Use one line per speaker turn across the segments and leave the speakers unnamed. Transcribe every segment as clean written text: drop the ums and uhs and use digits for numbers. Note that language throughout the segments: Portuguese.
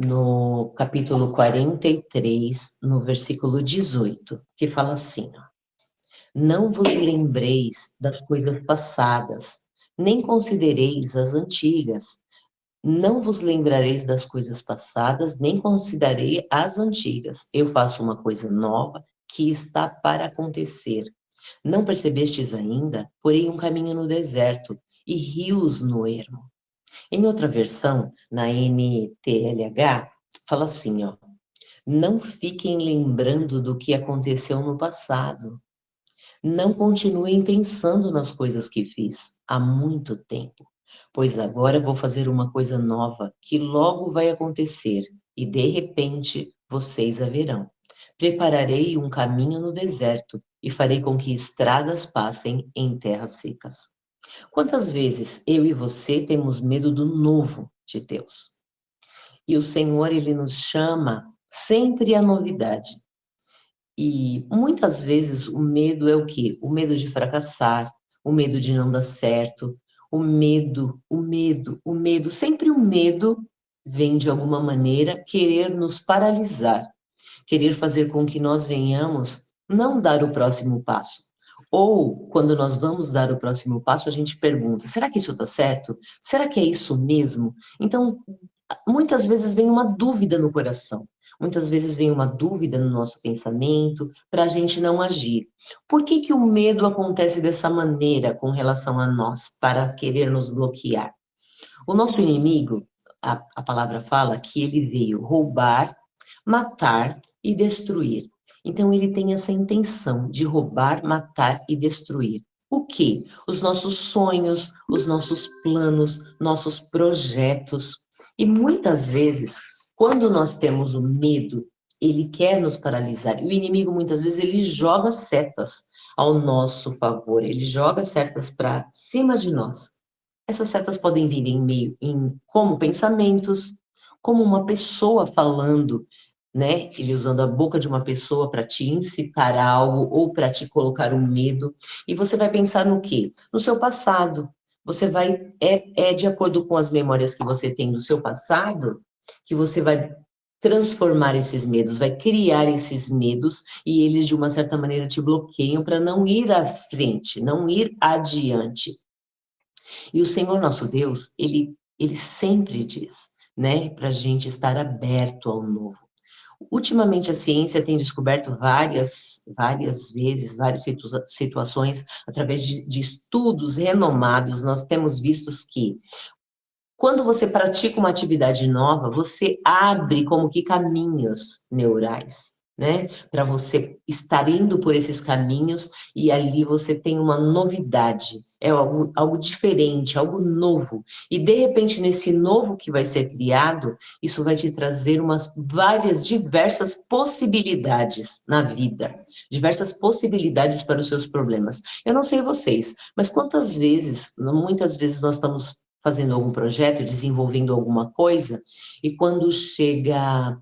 no capítulo 43, no versículo 18, que fala assim, ó: Não vos lembreis das coisas passadas, nem considereis as antigas. Não vos lembrareis das coisas passadas, nem considerei as antigas. Eu faço uma coisa nova que está para acontecer. Não percebestes ainda? Porém um caminho no deserto e rios no ermo. Em outra versão, na NTLH, fala assim, ó: Não fiquem lembrando do que aconteceu no passado. Não continuem pensando nas coisas que fiz há muito tempo, pois agora vou fazer uma coisa nova que logo vai acontecer e de repente vocês a verão. Prepararei um caminho no deserto e farei com que estradas passem em terras secas. Quantas vezes eu e você temos medo do novo de Deus? E o Senhor, ele nos chama sempre à novidade. E muitas vezes o medo é o quê? O medo de fracassar, o medo de não dar certo, o medo. Sempre o medo vem de alguma maneira querer nos paralisar, querer fazer com que nós venhamos não dar o próximo passo. Ou, quando nós vamos dar o próximo passo, a gente pergunta: será que isso está certo? Será que é isso mesmo? Então, muitas vezes vem uma dúvida no coração. Muitas vezes vem uma dúvida no nosso pensamento para a gente não agir. Por que que o medo acontece dessa maneira com relação a nós, para querer nos bloquear? O nosso inimigo, a palavra fala que ele veio roubar, matar e destruir. Então ele tem essa intenção de roubar, matar e destruir. O quê? Os nossos sonhos, os nossos planos, nossos projetos. E muitas vezes, quando nós temos o medo, ele quer nos paralisar. E o inimigo, muitas vezes, ele joga setas ao nosso favor, ele joga setas para cima de nós. Essas setas podem vir como pensamentos, como uma pessoa falando, né? Ele usando a boca de uma pessoa para te incitar a algo ou para te colocar um medo. E você vai pensar no quê? No seu passado. Você vai, é de acordo com as memórias que você tem do seu passado, que você vai transformar esses medos, vai criar esses medos e eles, de uma certa maneira, te bloqueiam para não ir à frente, não ir adiante. E o Senhor nosso Deus, ele sempre diz, né, para a gente estar aberto ao novo. Ultimamente, a ciência tem descoberto várias vezes, várias situações, através de estudos renomados, nós temos visto que quando você pratica uma atividade nova, você abre como que caminhos neurais, né? Para você estar indo por esses caminhos e ali você tem uma novidade, é algo diferente, algo novo. E de repente, nesse novo que vai ser criado, isso vai te trazer diversas possibilidades na vida, diversas possibilidades para os seus problemas. Eu não sei vocês, mas muitas vezes nós estamos fazendo algum projeto, desenvolvendo alguma coisa, e quando chega,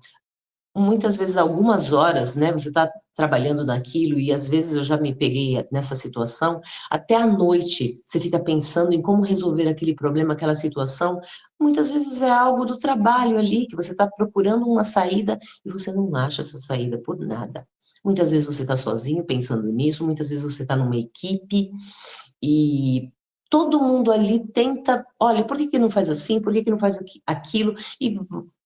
muitas vezes algumas horas, né, você está trabalhando naquilo, e às vezes eu já me peguei nessa situação, até à noite você fica pensando em como resolver aquele problema, aquela situação, muitas vezes é algo do trabalho ali, que você está procurando uma saída, e você não acha essa saída por nada. Muitas vezes você está sozinho pensando nisso, muitas vezes você está numa equipe, e todo mundo ali tenta, olha, por que que não faz assim, por que que não faz aquilo? E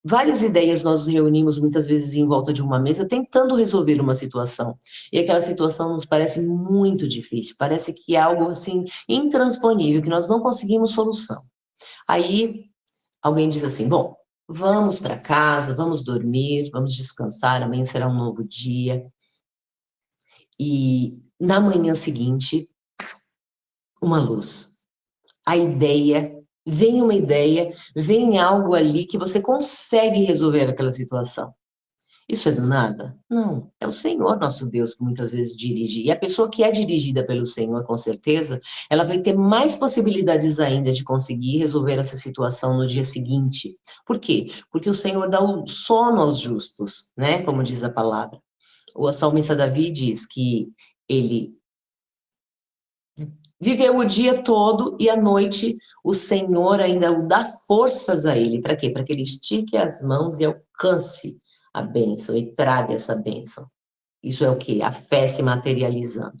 várias ideias nós reunimos muitas vezes em volta de uma mesa tentando resolver uma situação. E aquela situação nos parece muito difícil, parece que é algo assim intransponível, que nós não conseguimos solução. Aí alguém diz assim: bom, vamos para casa, vamos dormir, vamos descansar, amanhã será um novo dia. E na manhã seguinte, uma luz. Vem uma ideia, vem algo ali que você consegue resolver aquela situação. Isso é do nada? Não, é o Senhor nosso Deus que muitas vezes dirige. E a pessoa que é dirigida pelo Senhor, com certeza, ela vai ter mais possibilidades ainda de conseguir resolver essa situação no dia seguinte. Por quê? Porque o Senhor dá o sono aos justos, né? Como diz a palavra. O salmista Davi diz que ele Viveu o dia todo e à noite o Senhor ainda dá forças a ele. Para quê? Para que ele estique as mãos e alcance a bênção e traga essa bênção. Isso é o quê? A fé se materializando.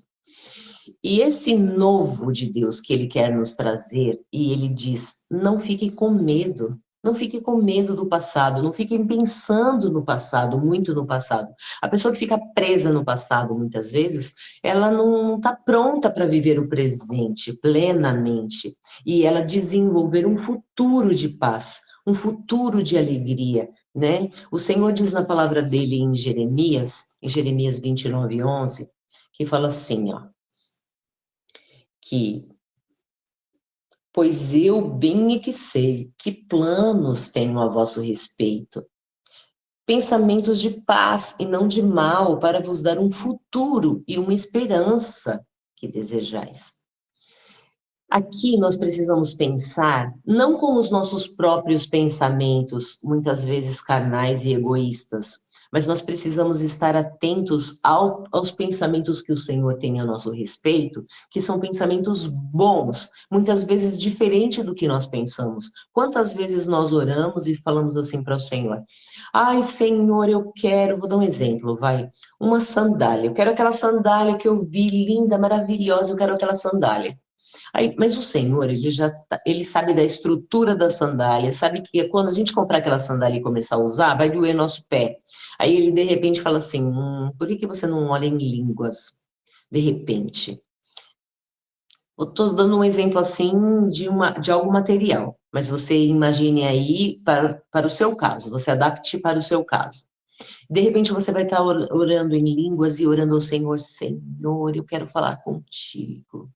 E esse novo de Deus que ele quer nos trazer, e ele diz: não fiquem com medo. Não fiquem com medo do passado, não fiquem pensando no passado, muito no passado. A pessoa que fica presa no passado, muitas vezes, ela não está pronta para viver o presente plenamente e ela desenvolver um futuro de paz, um futuro de alegria, né? O Senhor diz na palavra dele em Jeremias 29:11, que fala assim, ó, que pois eu bem é que sei que planos tenho a vosso respeito, pensamentos de paz e não de mal, para vos dar um futuro e uma esperança que desejais. Aqui nós precisamos pensar não com os nossos próprios pensamentos, muitas vezes carnais e egoístas, mas nós precisamos estar atentos aos pensamentos que o Senhor tem a nosso respeito, que são pensamentos bons, muitas vezes diferente do que nós pensamos. Quantas vezes nós oramos e falamos assim para o Senhor: ai, Senhor, eu quero, vou dar um exemplo, vai, uma sandália, eu quero aquela sandália que eu vi, linda, maravilhosa, eu quero aquela sandália. Aí, mas o Senhor, ele sabe da estrutura da sandália, sabe que quando a gente comprar aquela sandália e começar a usar, vai doer nosso pé. Aí ele de repente fala assim: por que você não olha em línguas? De repente. Eu estou dando um exemplo assim de algo material, mas você imagine aí para o seu caso, você adapte para o seu caso. De repente você vai estar orando em línguas e orando ao Senhor: Senhor, eu quero falar contigo.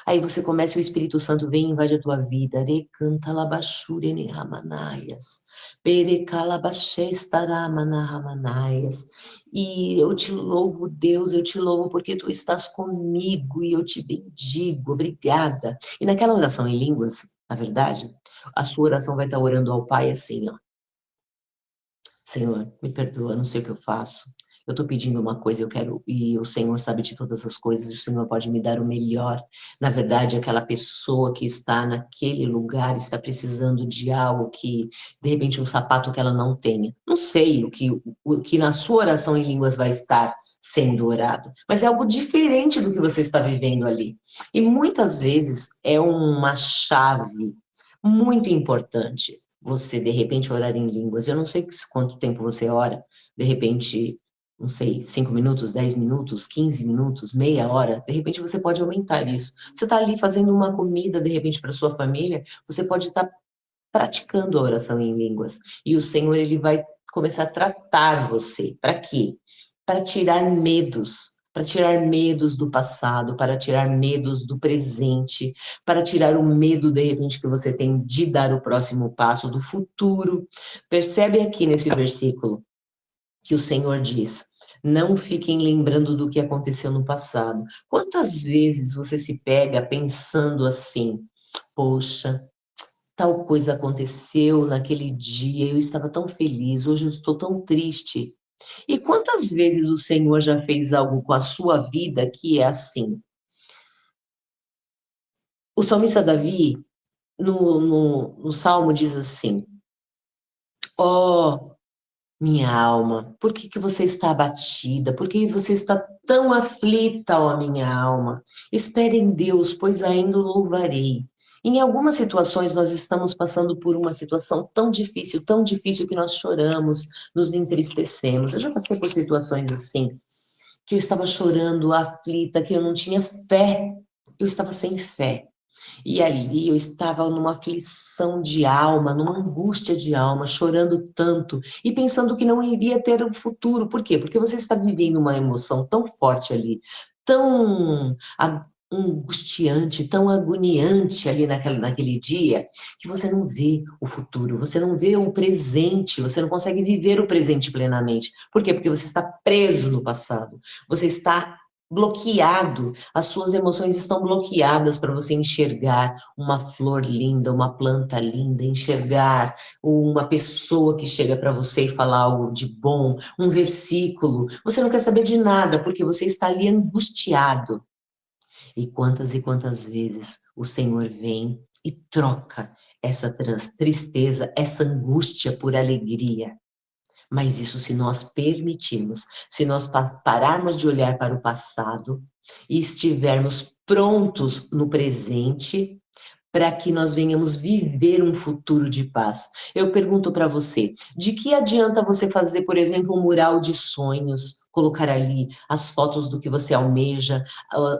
Aí você começa, o Espírito Santo vem e invade a tua vida. Recanta labashure ramanaias. Perecalabachestaramanaramanaias. E eu te louvo, Deus, eu te louvo porque tu estás comigo e eu te bendigo. Obrigada. E naquela oração em línguas, na verdade, a sua oração vai estar orando ao Pai assim, ó: Senhor, me perdoa, não sei o que eu faço. Eu estou pedindo uma coisa, eu quero, e o Senhor sabe de todas as coisas, e o Senhor pode me dar o melhor. Na verdade, aquela pessoa que está naquele lugar está precisando de algo que, de repente, um sapato que ela não tenha. Não sei o que na sua oração em línguas vai estar sendo orado, mas é algo diferente do que você está vivendo ali. E muitas vezes é uma chave muito importante você, de repente, orar em línguas. Eu não sei quanto tempo você ora, de repente, não sei, 5 minutos, 10 minutos, 15 minutos, meia hora, de repente você pode aumentar isso. Você está ali fazendo uma comida, de repente, para sua família, você pode estar praticando a oração em línguas. E o Senhor, ele vai começar a tratar você. Para quê? Para tirar medos. Para tirar medos do passado, para tirar medos do presente, para tirar o medo, de repente, que você tem de dar o próximo passo, do futuro. Percebe aqui nesse versículo que o Senhor diz: não fiquem lembrando do que aconteceu no passado. Quantas vezes você se pega pensando assim: poxa, tal coisa aconteceu naquele dia, eu estava tão feliz, hoje eu estou tão triste. E quantas vezes o Senhor já fez algo com a sua vida que é assim? O salmista Davi, no Salmo, diz assim: ó, minha alma, por que que você está abatida? Por que você está tão aflita, ó minha alma? Espere em Deus, pois ainda o louvarei. Em algumas situações nós estamos passando por uma situação tão difícil que nós choramos, nos entristecemos. Eu já passei por situações assim, que eu estava chorando, aflita, que eu não tinha fé, eu estava sem fé. E ali eu estava numa aflição de alma, numa angústia de alma, chorando tanto e pensando que não iria ter um futuro. Por quê? Porque você está vivendo uma emoção tão forte ali, tão angustiante, tão agoniante ali naquele dia, que você não vê o futuro, você não vê o presente, você não consegue viver o presente plenamente. Por quê? Porque você está preso no passado, você está bloqueado, as suas emoções estão bloqueadas para você enxergar uma flor linda, uma planta linda, enxergar uma pessoa que chega para você e fala algo de bom, um versículo. Você não quer saber de nada porque você está ali angustiado. E quantas vezes o Senhor vem e troca essa tristeza, essa angústia por alegria. Mas isso se nós permitirmos, se nós pararmos de olhar para o passado e estivermos prontos no presente, para que nós venhamos viver um futuro de paz. Eu pergunto para você, de que adianta você fazer, por exemplo, um mural de sonhos, colocar ali as fotos do que você almeja,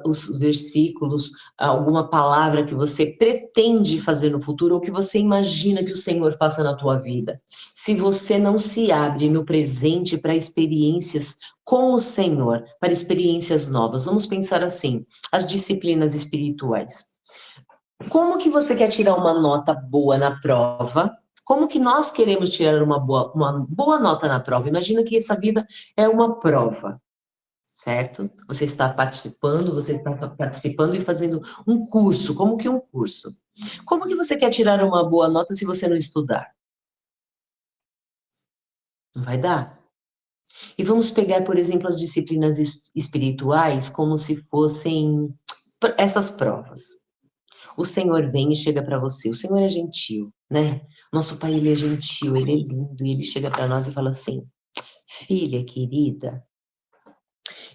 os versículos, alguma palavra que você pretende fazer no futuro ou que você imagina que o Senhor faça na tua vida? Se você não se abre no presente para experiências com o Senhor, para experiências novas, vamos pensar assim, as disciplinas espirituais. Como que você quer tirar uma nota boa na prova? Como que nós queremos tirar uma boa nota na prova? Imagina que essa vida é uma prova, certo? Você está participando e fazendo um curso. Como que um curso? Como que você quer tirar uma boa nota se você não estudar? Não vai dar. E vamos pegar, por exemplo, as disciplinas espirituais como se fossem essas provas. O Senhor vem e chega para você. O Senhor é gentil, né? Nosso Pai, ele é gentil, ele é lindo. E ele chega para nós e fala assim: filha querida,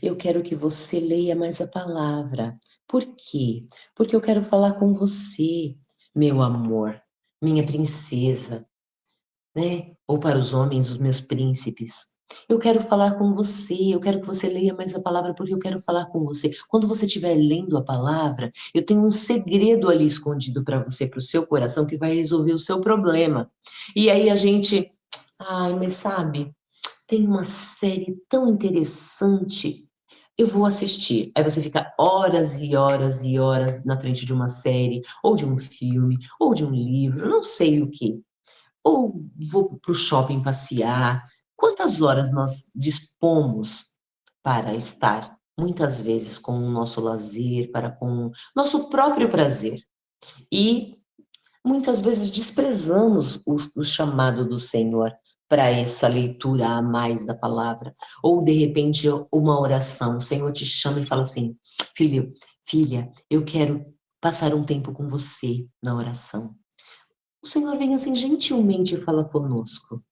eu quero que você leia mais a palavra. Por quê? Porque eu quero falar com você, meu amor, minha princesa, né? Ou para os homens, os meus príncipes. Eu quero falar com você, eu quero que você leia mais a palavra, porque eu quero falar com você. Quando você estiver lendo a palavra, eu tenho um segredo ali escondido para você, para o seu coração, que vai resolver o seu problema. E aí a gente, ai, mas sabe, tem uma série tão interessante, eu vou assistir. Aí você fica horas e horas e horas na frente de uma série, ou de um filme, ou de um livro, não sei o quê. Ou vou para o shopping passear. Quantas horas nós dispomos para estar, muitas vezes, com o nosso lazer, para com o nosso próprio prazer? E muitas vezes desprezamos o chamado do Senhor para essa leitura a mais da palavra. Ou, de repente, uma oração. O Senhor te chama e fala assim: filho, filha, eu quero passar um tempo com você na oração. O Senhor vem assim gentilmente e fala conosco.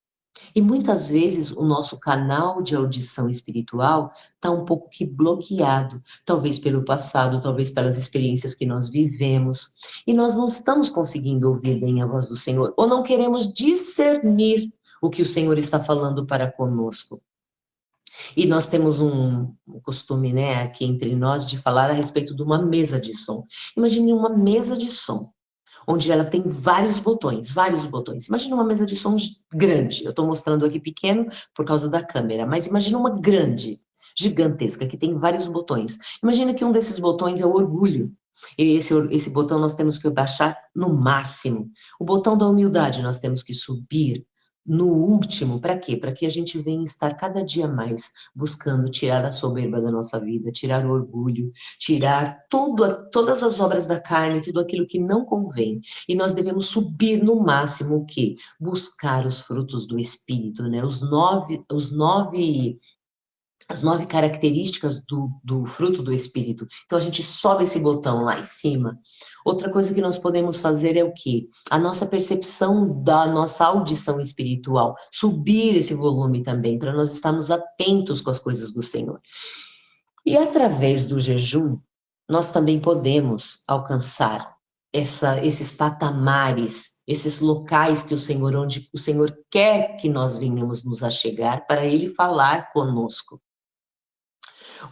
E muitas vezes o nosso canal de audição espiritual está um pouco que bloqueado, talvez pelo passado, talvez pelas experiências que nós vivemos, e nós não estamos conseguindo ouvir bem a voz do Senhor, ou não queremos discernir o que o Senhor está falando para conosco. E nós temos um costume, né, aqui entre nós, de falar a respeito de uma mesa de som. Imagine uma mesa de som onde ela tem vários botões, vários botões. Imagina uma mesa de som grande. Eu estou mostrando aqui pequeno por causa da câmera, mas imagina uma grande, gigantesca, que tem vários botões. Imagina que um desses botões é o orgulho. E esse botão nós temos que baixar no máximo. O botão da humildade nós temos que subir no último. Para quê? Para que a gente venha estar cada dia mais buscando tirar a soberba da nossa vida, tirar o orgulho, tirar todas as obras da carne, tudo aquilo que não convém. E nós devemos subir no máximo o quê? Buscar os frutos do Espírito, né? As nove características do fruto do Espírito. Então a gente sobe esse botão lá em cima. Outra coisa que nós podemos fazer é o quê? A nossa percepção da nossa audição espiritual. Subir esse volume também, para nós estarmos atentos com as coisas do Senhor. E através do jejum, nós também podemos alcançar esses patamares, esses locais que onde o Senhor quer que nós venhamos nos achegar para Ele falar conosco.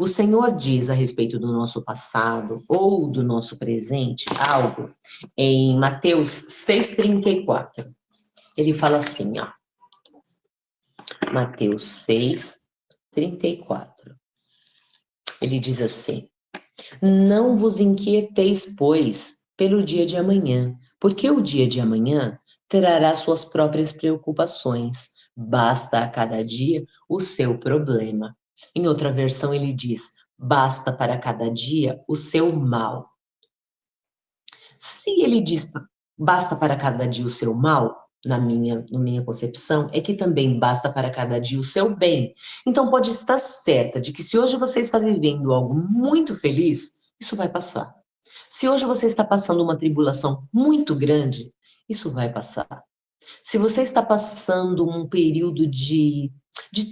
O Senhor diz a respeito do nosso passado ou do nosso presente algo em Mateus 6,34. Ele fala assim, ó. Mateus 6,34. Ele diz assim: não vos inquieteis, pois, pelo dia de amanhã, porque o dia de amanhã trará suas próprias preocupações. Basta a cada dia o seu problema. Em outra versão, ele diz: basta para cada dia o seu mal. Se ele diz basta para cada dia o seu mal, na minha concepção, é que também basta para cada dia o seu bem. Então pode estar certa de que se hoje você está vivendo algo muito feliz, isso vai passar. Se hoje você está passando uma tribulação muito grande, isso vai passar. Se você está passando um período de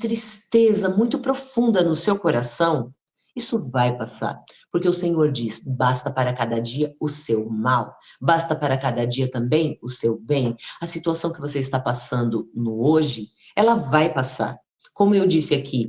tristeza muito profunda no seu coração, isso vai passar. Porque o Senhor diz: basta para cada dia o seu mal, basta para cada dia também o seu bem. A situação que você está passando no hoje, ela vai passar. Como eu disse aqui,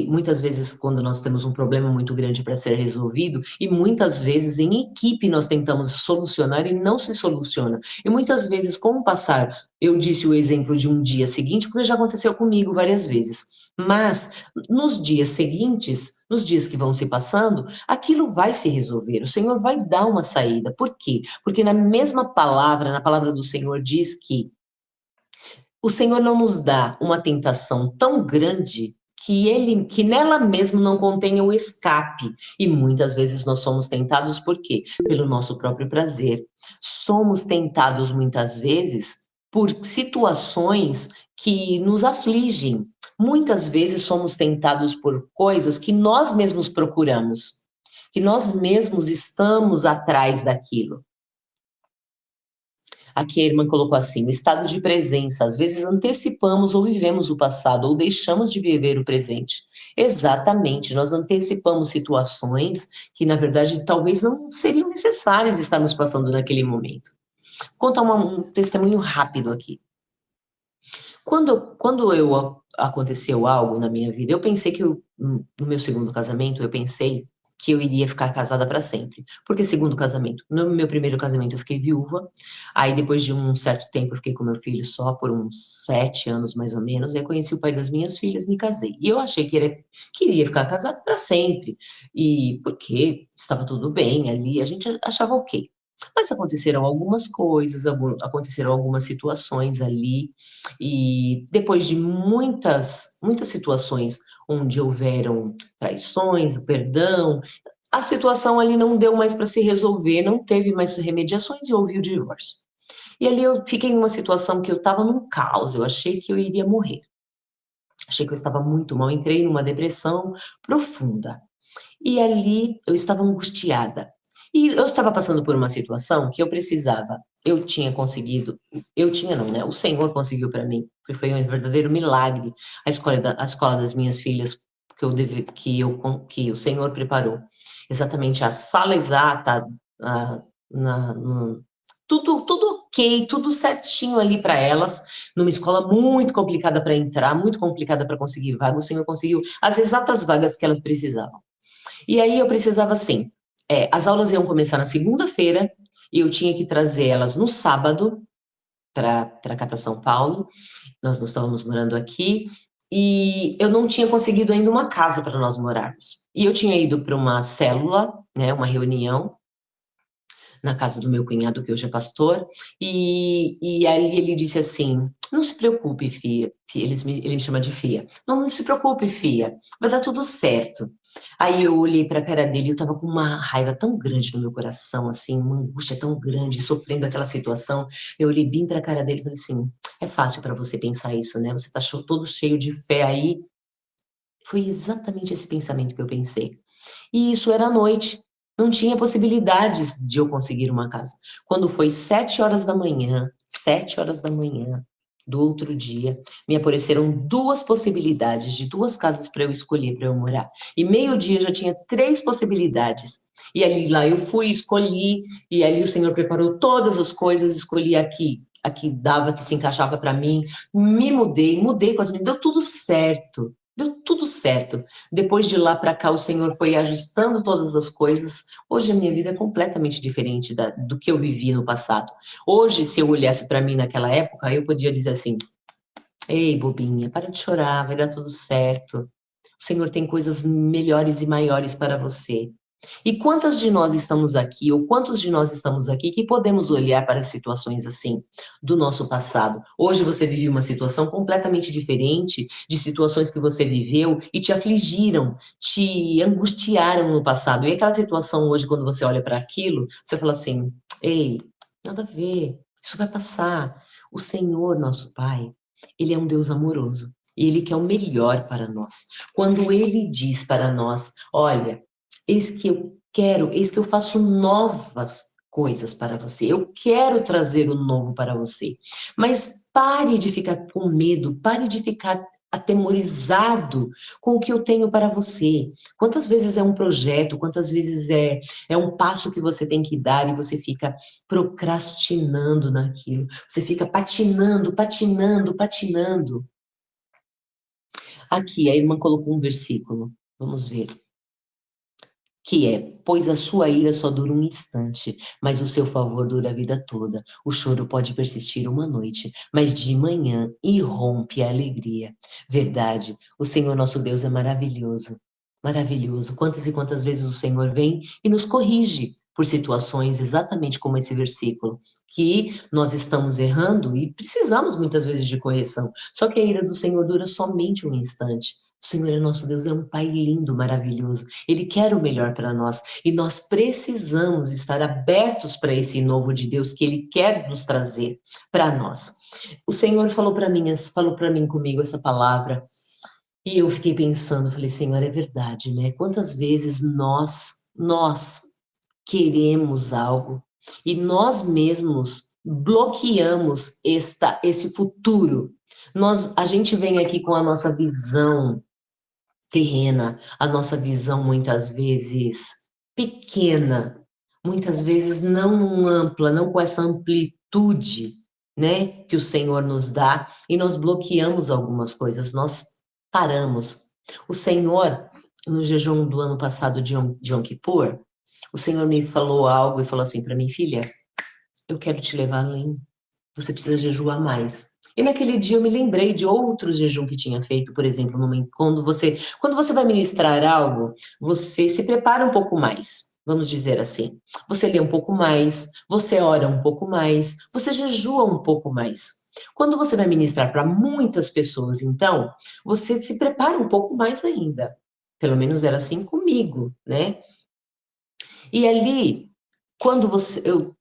muitas vezes quando nós temos um problema muito grande para ser resolvido, e muitas vezes em equipe nós tentamos solucionar e não se soluciona. E muitas vezes, com o passar, eu disse o exemplo de um dia seguinte, porque já aconteceu comigo várias vezes. Mas nos dias seguintes, nos dias que vão se passando, aquilo vai se resolver. O Senhor vai dar uma saída. Por quê? Porque na mesma palavra, na palavra do Senhor diz que o Senhor não nos dá uma tentação tão grande que nela mesmo não contenha o escape. E muitas vezes nós somos tentados por quê? Pelo nosso próprio prazer. Somos tentados muitas vezes por situações que nos afligem. Muitas vezes somos tentados por coisas que nós mesmos procuramos, que nós mesmos estamos atrás daquilo. Aqui a irmã colocou assim: o estado de presença. Às vezes antecipamos ou vivemos o passado, ou deixamos de viver o presente. Exatamente, nós antecipamos situações que, na verdade, talvez não seriam necessárias estarmos passando naquele momento. Vou contar um testemunho rápido aqui. Aconteceu algo na minha vida, eu pensei no meu segundo casamento, eu pensei que eu iria ficar casada para sempre. Porque segundo casamento, no meu primeiro casamento eu fiquei viúva, aí depois de um certo tempo eu fiquei com meu filho só por uns 7 anos mais ou menos, aí conheci o pai das minhas filhas, me casei. E eu achei que iria ficar casada para sempre, e porque estava tudo bem ali, a gente achava ok. Mas aconteceram algumas coisas, aconteceram algumas situações ali, e depois de muitas situações onde houveram traições, perdão, a situação ali não deu mais para se resolver, não teve mais remediações e houve o divórcio. E ali eu fiquei em uma situação que eu estava num caos, eu achei que eu iria morrer. Achei que eu estava muito mal, entrei numa depressão profunda. E ali eu estava angustiada. E eu estava passando por uma situação que eu precisava. Eu tinha conseguido, eu tinha não, né? O Senhor conseguiu para mim, que foi um verdadeiro milagre. A escola das minhas filhas que o Senhor preparou. Exatamente a sala exata, a, na, no, tudo ok, tudo certinho ali para elas, numa escola muito complicada para entrar, muito complicada para conseguir vaga. O Senhor conseguiu as exatas vagas que elas precisavam. E aí eu precisava assim, as aulas iam começar na segunda-feira e eu tinha que trazer elas no sábado para cá para São Paulo. Nós não estávamos morando aqui e eu não tinha conseguido ainda uma casa para nós morarmos. E eu tinha ido para uma célula, né, uma reunião na casa do meu cunhado, que hoje é pastor, e aí ele disse assim: não se preocupe, filha, ele me chama de filha, não se preocupe, filha, vai dar tudo certo. Aí eu olhei para a cara dele e eu estava com uma raiva tão grande no meu coração, assim, uma angústia tão grande, sofrendo aquela situação. Eu olhei bem para a cara dele e falei assim: é fácil para você pensar isso, né? Você está todo cheio de fé aí. Foi exatamente esse pensamento que eu pensei. E isso era à noite. Não tinha possibilidades de eu conseguir uma casa. Quando foi 7 horas da manhã, 7 horas da manhã do outro dia, me apareceram duas possibilidades de duas casas para eu escolher, para eu morar. E meio-dia já tinha três possibilidades. E ali lá eu fui, escolhi, e ali o Senhor preparou todas as coisas, escolhi aqui dava, que se encaixava para mim, me mudei com as meninas, deu tudo certo. Deu tudo certo. Depois de lá para cá, o Senhor foi ajustando todas as coisas. Hoje a minha vida é completamente diferente do que eu vivi no passado. Hoje, se eu olhasse para mim naquela época, eu podia dizer assim: ei, bobinha, para de chorar, vai dar tudo certo. O Senhor tem coisas melhores e maiores para você. E quantas de nós estamos aqui, ou quantos de nós estamos aqui que podemos olhar para situações assim do nosso passado? Hoje você vive uma situação completamente diferente de situações que você viveu e te afligiram, te angustiaram no passado. E aquela situação hoje, quando você olha para aquilo, você fala assim: ei, nada a ver, isso vai passar. O Senhor, nosso Pai, Ele é um Deus amoroso. E Ele quer o melhor para nós. Quando Ele diz para nós: olha, eis que eu eis que eu faço novas coisas para você. Eu quero trazer o novo para você. Mas pare de ficar com medo, pare de ficar atemorizado com o que eu tenho para você. Quantas vezes é um projeto, quantas vezes é um passo que você tem que dar e você fica procrastinando naquilo. Você fica patinando, patinando, patinando. Aqui, a irmã colocou um versículo. Vamos ver. Que é, pois a sua ira só dura um instante, mas o seu favor dura a vida toda. O choro pode persistir uma noite, mas de manhã irrompe a alegria. Verdade, o Senhor nosso Deus é maravilhoso. Maravilhoso. Quantas e quantas vezes o Senhor vem e nos corrige por situações exatamente como esse versículo, que nós estamos errando e precisamos muitas vezes de correção. Só que a ira do Senhor dura somente um instante. O Senhor é nosso Deus, é um Pai lindo, maravilhoso. Ele quer o melhor para nós e nós precisamos estar abertos para esse novo de Deus que Ele quer nos trazer para nós. O Senhor falou para mim comigo essa palavra e eu fiquei pensando, falei, Senhor, é verdade, né? Quantas vezes nós queremos algo e nós mesmos bloqueamos esse futuro. A gente vem aqui com a nossa visão terrena, a nossa visão muitas vezes pequena, muitas vezes não ampla, não com essa amplitude, né, que o Senhor nos dá, e nós bloqueamos algumas coisas, nós paramos. O Senhor, no jejum do ano passado de Yom Kippur, o Senhor me falou algo e falou assim para mim, filha, eu quero te levar além, você precisa jejuar mais. E naquele dia eu me lembrei de outro jejum que tinha feito, por exemplo, quando você vai ministrar algo, você se prepara um pouco mais, vamos dizer assim. Você lê um pouco mais, você ora um pouco mais, você jejua um pouco mais. Quando você vai ministrar para muitas pessoas, então, você se prepara um pouco mais ainda. Pelo menos era assim comigo, né? E ali, quando eu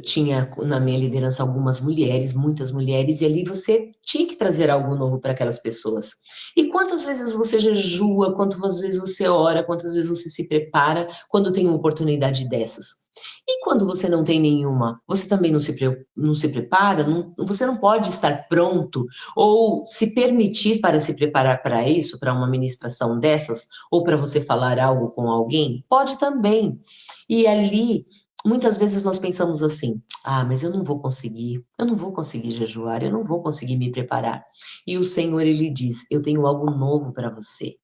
tinha na minha liderança algumas mulheres, muitas mulheres, e ali você tinha que trazer algo novo para aquelas pessoas. E quantas vezes você jejua, quantas vezes você ora, quantas vezes você se prepara quando tem uma oportunidade dessas? E quando você não tem nenhuma, você também não se prepara, você não pode estar pronto ou se permitir para se preparar para isso, para uma ministração dessas, ou para você falar algo com alguém? Pode também. E ali muitas vezes nós pensamos assim: ah, mas eu não vou conseguir jejuar, eu não vou conseguir me preparar. E o Senhor, ele diz: eu tenho algo novo para você.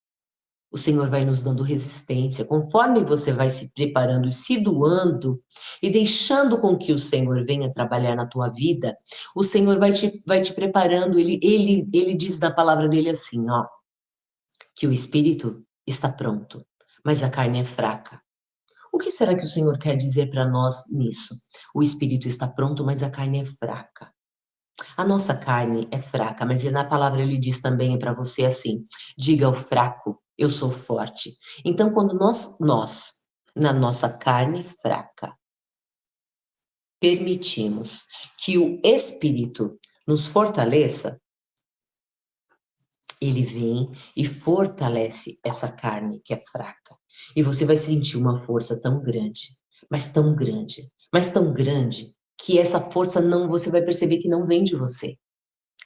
O Senhor vai nos dando resistência, conforme você vai se preparando e se doando e deixando com que o Senhor venha trabalhar na tua vida, o Senhor vai te preparando. Ele diz na palavra dele assim, ó, que o espírito está pronto, mas a carne é fraca. O que será que o Senhor quer dizer para nós nisso? O espírito está pronto, mas a carne é fraca. A nossa carne é fraca, mas na palavra ele diz também para você assim: diga ao fraco, eu sou forte. Então, quando na nossa carne fraca, permitimos que o espírito nos fortaleça, ele vem e fortalece essa carne que é fraca. E você vai sentir uma força tão grande, mas tão grande, mas tão grande, que essa força não, você vai perceber que não vem de você.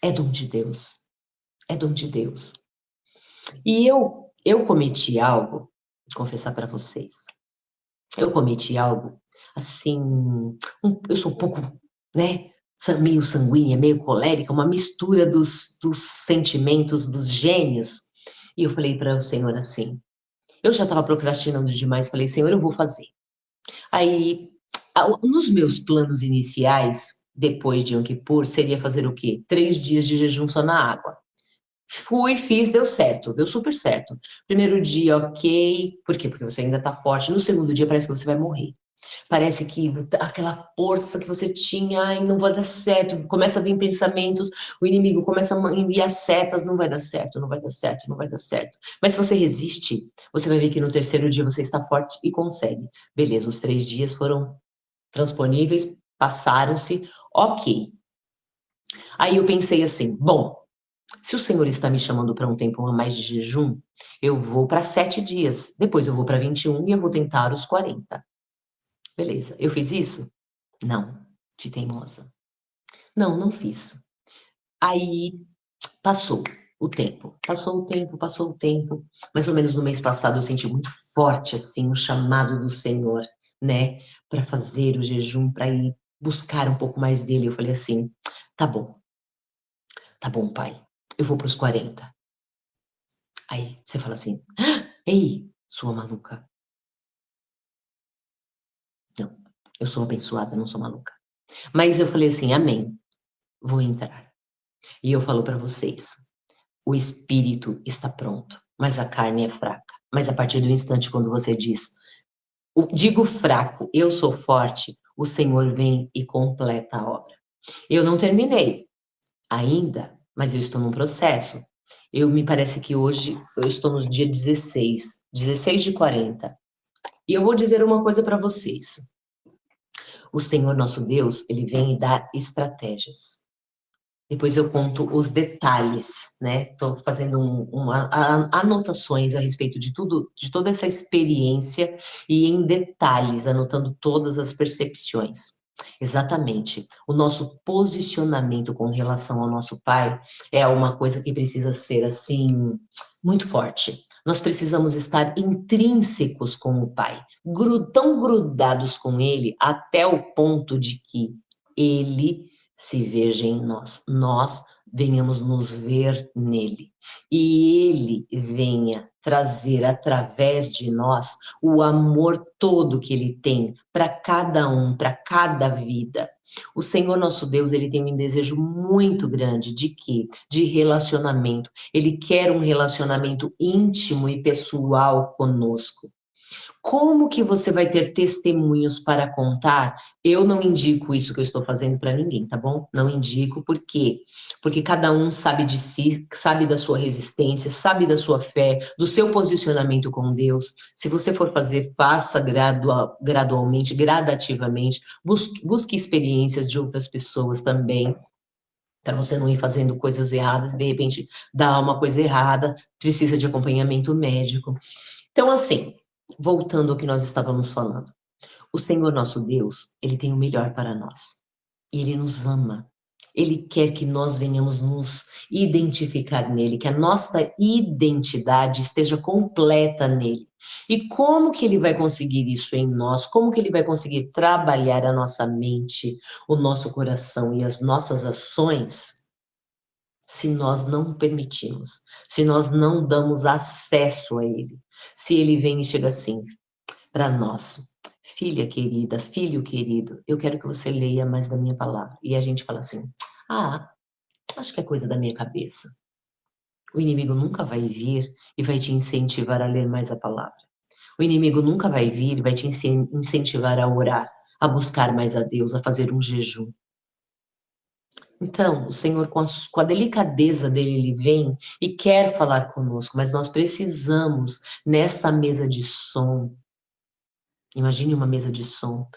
É dom de Deus. É dom de Deus. E eu cometi algo, vou confessar para vocês. Eu cometi algo assim, eu sou um pouco, né, meio sanguínea, meio colérica, uma mistura dos sentimentos, dos gênios. E eu falei para o Senhor assim, eu já estava procrastinando demais, falei, Senhor, eu vou fazer. Aí, nos meus planos iniciais, depois de Yom Kippur, seria fazer o quê? 3 dias de jejum só na água. Fui, fiz, deu certo, deu super certo. Primeiro dia, ok. Por quê? Porque você ainda tá forte. No segundo dia, parece que você vai morrer. Parece que aquela força que você tinha, ai, não vai dar certo. Começa a vir pensamentos, o inimigo começa a enviar setas, não vai dar certo, não vai dar certo, não vai dar certo. Mas se você resiste, você vai ver que no terceiro dia você está forte e consegue. Beleza, os 3 dias foram transponíveis, passaram-se, ok. Aí eu pensei assim, bom, Se o Senhor está me chamando para um tempo a mais de jejum, eu vou para 7 dias. Depois eu vou para 21 e eu vou tentar os 40. Beleza. Eu fiz isso? Não. De teimosa. Não, não fiz. Aí passou o tempo. Passou o tempo, passou o tempo. Mais ou menos no mês passado eu senti muito forte, assim, o chamado do Senhor, né? Para fazer o jejum, para ir buscar um pouco mais dele. Eu falei assim, tá bom, pai. Eu vou para os 40. Aí você fala assim, ei, sua maluca. Não, eu sou abençoada, não sou maluca. Mas eu falei assim, amém, vou entrar. E eu falo para vocês, o espírito está pronto, mas a carne é fraca. Mas a partir do instante quando você diz, digo fraco, eu sou forte, o Senhor vem e completa a obra. Eu não terminei ainda, mas eu estou num processo. Me parece que hoje eu estou no dia 16, 16 de 40. E eu vou dizer uma coisa para vocês. O Senhor nosso Deus, ele vem e dá estratégias. Depois eu conto os detalhes, né? Estou fazendo anotações a respeito de tudo, de toda essa experiência e em detalhes, anotando todas as percepções. Exatamente. O nosso posicionamento com relação ao nosso Pai é uma coisa que precisa ser assim muito forte. Nós precisamos estar intrínsecos com o Pai, tão grudados com Ele até o ponto de que Ele se veja em nós, nós venhamos nos ver nele. E ele venha trazer através de nós o amor todo que ele tem para cada um, para cada vida. O Senhor nosso Deus, ele tem um desejo muito grande de quê? De relacionamento. Ele quer um relacionamento íntimo e pessoal conosco. Como que você vai ter testemunhos para contar? Eu não indico isso que eu estou fazendo para ninguém, tá bom? Não indico, por quê? Porque cada um sabe de si, sabe da sua resistência, sabe da sua fé, do seu posicionamento com Deus. Se você for fazer, faça gradualmente, gradativamente, busque experiências de outras pessoas também, para você não ir fazendo coisas erradas e de repente dar uma coisa errada, precisa de acompanhamento médico. Então, assim, voltando ao que nós estávamos falando, o Senhor nosso Deus, ele tem o melhor para nós. E ele nos ama. Ele quer que nós venhamos nos identificar nele, que a nossa identidade esteja completa nele. E como que ele vai conseguir isso em nós? Como que ele vai conseguir trabalhar a nossa mente, o nosso coração e as nossas ações, se nós não permitimos, se nós não damos acesso a ele? Se ele vem e chega assim para nós, filha querida, filho querido, eu quero que você leia mais da minha palavra. E a gente fala assim, acho que é coisa da minha cabeça. O inimigo nunca vai vir e vai te incentivar a ler mais a palavra. O inimigo nunca vai vir e vai te incentivar a orar, a buscar mais a Deus, a fazer um jejum. Então, o Senhor, com a delicadeza dele, ele vem e quer falar conosco, mas nós precisamos, nessa mesa de som, imagine uma mesa de som,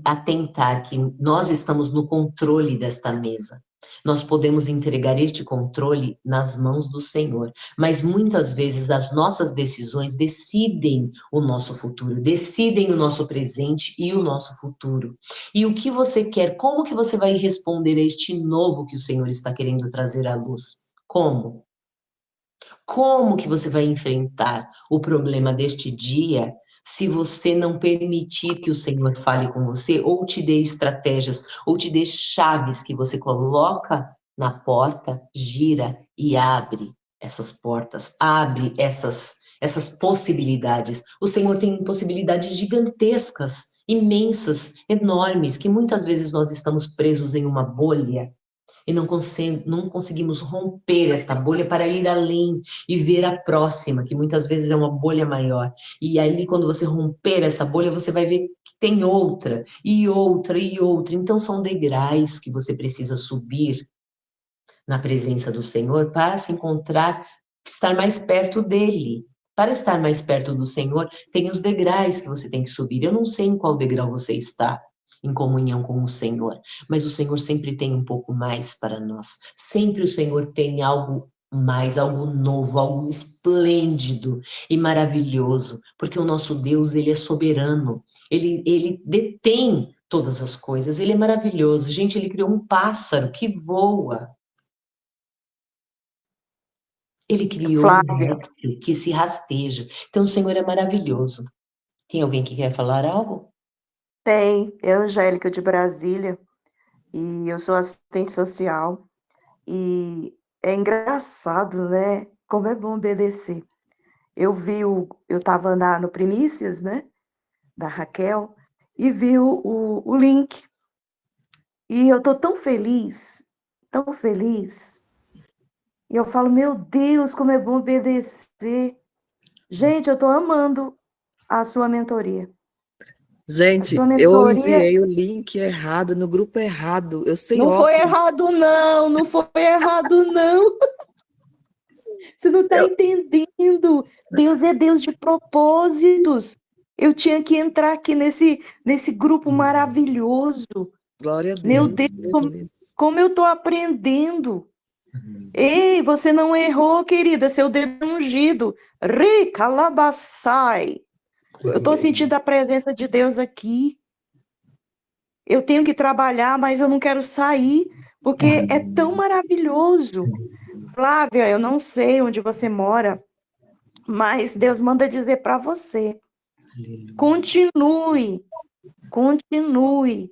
atentar que nós estamos no controle desta mesa. Nós podemos entregar este controle nas mãos do Senhor, mas muitas vezes as nossas decisões decidem o nosso futuro, decidem o nosso presente e o nosso futuro. E o que você quer? Como que você vai responder a este novo que o Senhor está querendo trazer à luz? Como? Como que você vai enfrentar o problema deste dia se você não permitir que o Senhor fale com você, ou te dê estratégias, ou te dê chaves que você coloca na porta, gira e abre essas portas, abre essas possibilidades. O Senhor tem possibilidades gigantescas, imensas, enormes, que muitas vezes nós estamos presos em uma bolha e não conseguimos romper esta bolha para ir além e ver a próxima, que muitas vezes é uma bolha maior. E ali, quando você romper essa bolha, você vai ver que tem outra, e outra, e outra. Então, são degraus que você precisa subir na presença do Senhor para se encontrar, estar mais perto dele. Para estar mais perto do Senhor, tem os degraus que você tem que subir. Eu não sei em qual degrau você está. em comunhão com o Senhor. Mas o Senhor sempre tem um pouco mais para nós. Sempre o Senhor tem algo mais, algo novo, algo esplêndido e maravilhoso, porque o nosso Deus, ele é soberano. Ele detém todas as coisas. Ele é maravilhoso. Gente, ele criou um pássaro que voa. Ele criou um
Flávia,
réptil que se rasteja. Então, o Senhor é maravilhoso. Tem alguém que quer falar algo?
tem. Eu, Angélica, de Brasília, e eu sou assistente social. E é engraçado, né? Como é bom obedecer. Eu estava no Primícias, né? Da Raquel, e vi o link. E eu tô tão feliz, tão feliz. E eu falo, meu Deus, como é bom obedecer. Gente, eu tô amando a sua mentoria. A
Gente,
sua
eu
mentoria
enviei o link errado, no grupo errado. Eu sem
não foi
óculos.
errado, não, não foi errado, não. Você não está
Eu-
entendendo. Deus é Deus de propósitos. Eu tinha que entrar aqui nesse grupo maravilhoso.
Glória a
Meu Deus,
Deus, feliz.
como eu estou aprendendo. Ei, você não errou, querida. Seu dedo é ungido. Ricalabaçai. Eu estou sentindo a presença de Deus aqui. Eu tenho que trabalhar, mas eu não quero sair, porque é tão maravilhoso. Flávia, eu não sei onde você mora, mas Deus manda dizer para você: continue, continue,